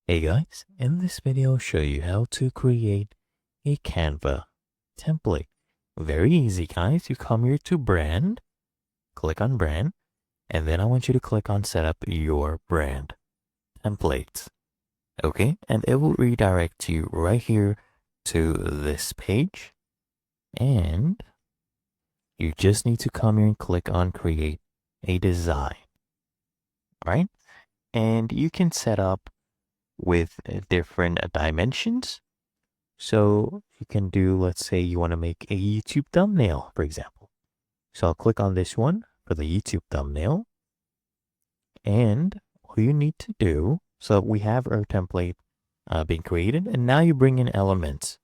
Hey guys, in this video I'll show you how to create a Canva template. Very easy guys, you come here to brand, click on brand, and then I want you to click on set up your brand templates. Okay, and it will redirect you right here to this page. And you just need to come here and click on create a design, right? And you can set up with different dimensions. So you can do, let's say you want to make a YouTube thumbnail, for example. So I'll click on this one for the YouTube thumbnail. And all you need to do, so we have our template being created, and now you bring in elements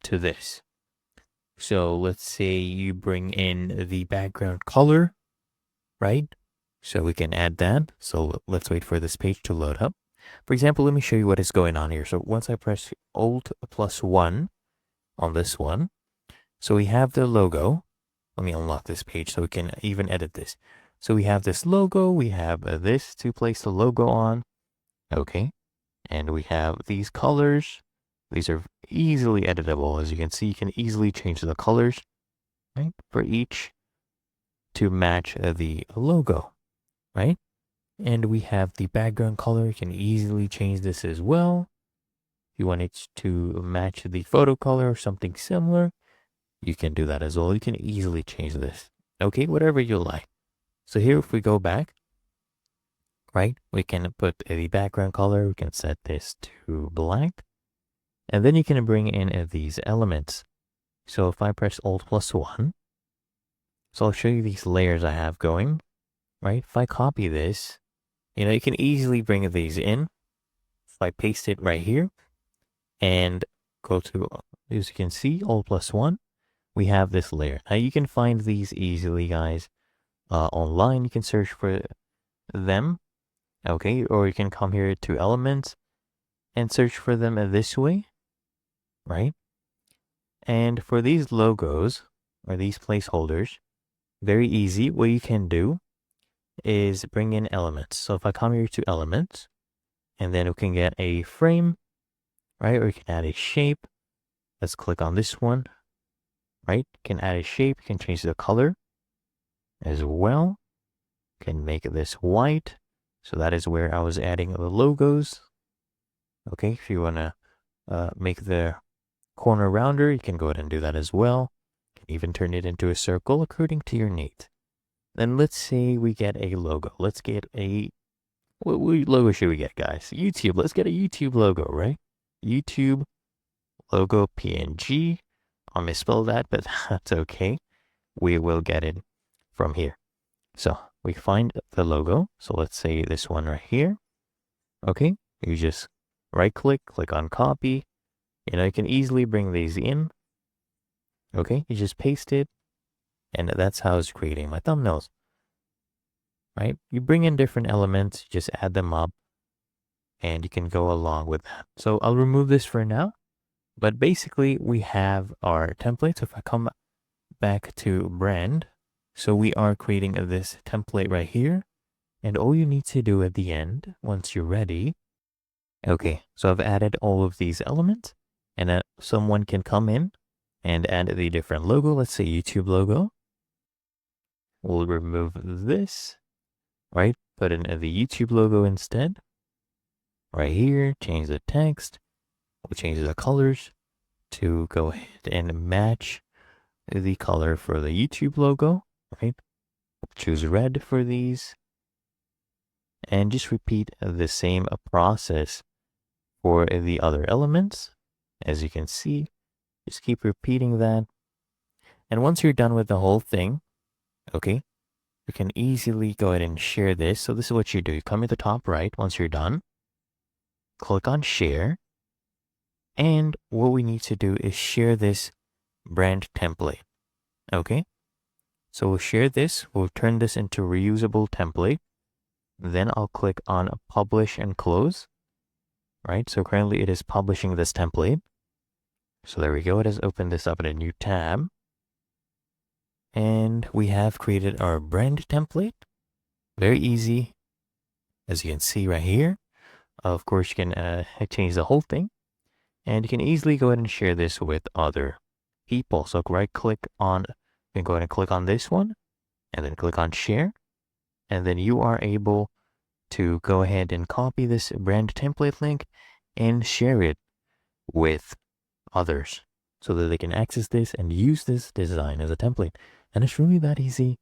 to this. So let's say you bring in the background color, right? So we can add that. So let's wait for this page to load up. For example, let me show you what is going on here. So once I press Alt+1 on this one, so we have the logo. Let me unlock this page so we can even edit this. So we have this logo, we have this to place the logo on. Okay. And we have these colors. These are easily editable. As you can see, you can easily change the colors, right, for each to match the logo, right? And we have the background color. You can easily change this as well. If you want it to match the photo color or something similar, you can do that as well. You can easily change this. Okay, whatever you like. So here, if we go back, right, we can put the background color. We can set this to black. And then you can bring in these elements. So if I press Alt+1, so I'll show you these layers I have going, right? If I copy this, you can easily bring these in. If I paste it right here and go to, as you can see, Alt+1, we have this layer. Now you can find these easily, guys, online. You can search for them, okay? Or you can come here to elements and search for them this way, right? And for these logos or these placeholders, very easy. What you can do is bring in elements. So if I come here to elements, and then we can get a frame, right? Or you can add a shape. Let's click on this one, right? You can add a shape. You can change the color as well. You can make this white. So that is where I was adding the logos. Okay, if you want to make the corner rounder, you can go ahead and do that as well. You can even turn it into a circle according to your need. Then let's say we get a logo. Let's get a, what logo should we get, guys? YouTube. Let's get a YouTube logo, right? YouTube logo PNG. I'll misspell that, but that's okay. We will get it from here. So we find the logo. So let's say this one right here. Okay, you just right click on copy. You can easily bring these in. Okay, you just paste it. And that's how it's creating my thumbnails. Right? You bring in different elements, just add them up, and you can go along with that. So I'll remove this for now. But basically, we have our template. So if I come back to brand, so we are creating this template right here. And all you need to do at the end, once you're ready, okay, so I've added all of these elements, and someone can come in and add the different logo. Let's say YouTube logo. We'll remove this, right? Put in the YouTube logo instead. Right here, change the text. We'll change the colors to go ahead and match the color for the YouTube logo, right? Choose red for these. And just repeat the same process for the other elements. As you can see, just keep repeating that. And once you're done with the whole thing, okay, you can easily go ahead and share this. So this is what you do. You come to the top right once you're done. Click on share. And what we need to do is share this brand template. Okay. So we'll share this. We'll turn this into reusable template. Then I'll click on publish and close. Right. So currently it is publishing this template. So there we go. It has opened this up in a new tab. And we have created our brand template. Very easy. As you can see right here. Of course, you can change the whole thing, and you can easily go ahead and share this with other people. So right click on, you can go ahead and click on this one, and then click on share, and then you are able to go ahead and copy this brand template link and share it with others so that they can access this and use this design as a template. And it's really that easy.